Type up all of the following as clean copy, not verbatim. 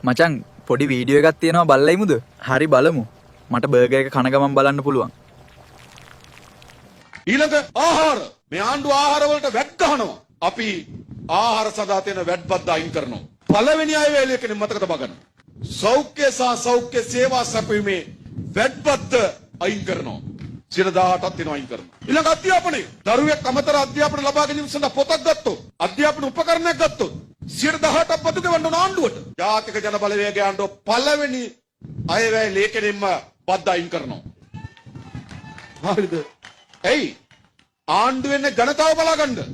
මචං පොඩි වීඩියෝ එකක් තියෙනවා බලලයිමුද? හරි බලමු. මට බර්ගර් එක කන ගමන් බලන්න පුළුවන්. ඊළඟ ආහාර. මේ ආණ්ඩුව ආහාර වලට වැට් ගහනවා. අපි ආහාර සඳහා තියෙන වැට් බද්ද අයින් කරනවා. පළවෙනි අයවැය කෙනෙක් මතක තබා ගන්න. සෞඛ්‍ය සහ සෞඛ්‍ය සේවා සැපයීමේ වැට් බද්ද අයින් කරනවා. 18ක් තියෙනවා අයින් කරනවා. ඊළඟ අධ්‍යාපනය. දරුවෙක් අමතර අධ්‍යාපන ලබා ගැනීම සඳහා පොතක් ගත්තොත්, අධ්‍යාපන උපකරණයක් ගත්තොත් 18ක් බදු ගෙවන්න ඕන ආණ්ඩුවට. ජාතික ජන බලවේගය ආණ්ඩුව පළවෙනි අයවැය ලේකෙනින්ම බද්ද අයින් කරනවා. හරිද? එයි ආණ්ඩුව එන්නේ ජනතාව බලා ගන්න.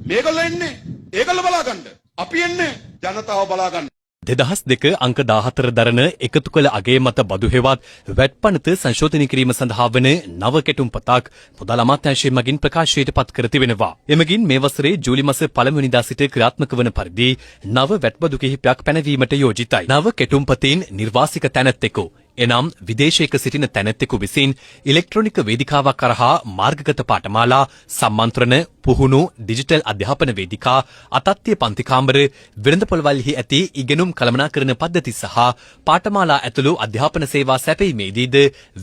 මේගොල්ලෝ එන්නේ ඒගොල්ලෝ බලා ගන්න. අපි එන්නේ ජනතාව බලා ගන්න. 2002 අංක 14 දරන එකතු කළ අගය මත බදු හෙවත් වැට් පනත සංශෝධනය කිරීම සඳහා වන නව කෙටුම්පතක් මුදල් අමාත්‍යාංශය මගින් ප්‍රකාශයට පත් කර තිබෙනවා. එමගින් මේ වසරේ ජූලි මාස 1 වෙනිදා සිට ක්‍රියාත්මක වන පරිදි නව වැට් බදු කිහිපයක් පැනවීමට යෝජිතයි. නව කෙටුම්පතෙන් නිර්වාසික තැනැත්තෙකු එනම් විදේශයක සිටින තැනැත්තෙකු විසින් ඉලෙක්ට්‍රොනික වේදිකාවක් කරහා මාර්ගගත පාඨමාලා, සම්මන්ත්‍රණ, පුහුණු, ඩිජිටල් අධ්‍යාපන වේදිකා, අතත්්‍ය පන්තිකාමර, වෙළඳපොළවල්හි ඇති ඉගෙනුම් කළමනාකරන පද්ධති සහ පාඨමාලා ඇතුළු අධ්‍යාපන සේවා සැපයීමේදීද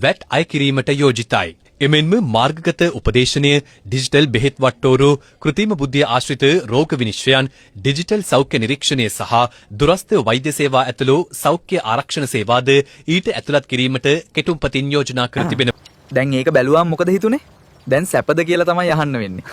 වැට් අය කිරීමට යෝජිතයි. එමෙන්ම මාර්ගගත උපදේශනය, ඩිජිටල් බෙහෙත් වට්ටෝරු, කෘත්‍රිම බුද්ධිය ආශ්‍රිත රෝග විනිශ්චයන්, ඩිජිටල් සෞඛ්‍ය නිරීක්ෂණය සහ දුරස්ථ වෛද්‍ය සේවා ඇතුළු සෞඛ්‍ය ආරක්ෂණ සේවාද ඊට ඇතුළත් කිරීමට කෙටුම්පතින් යෝජනා කර තිබෙනවා. දැන් ඒක බැලුවාම මොකද හිතුනේ? දැන් සැපද කියලා තමයි අහන්න වෙන්නේ.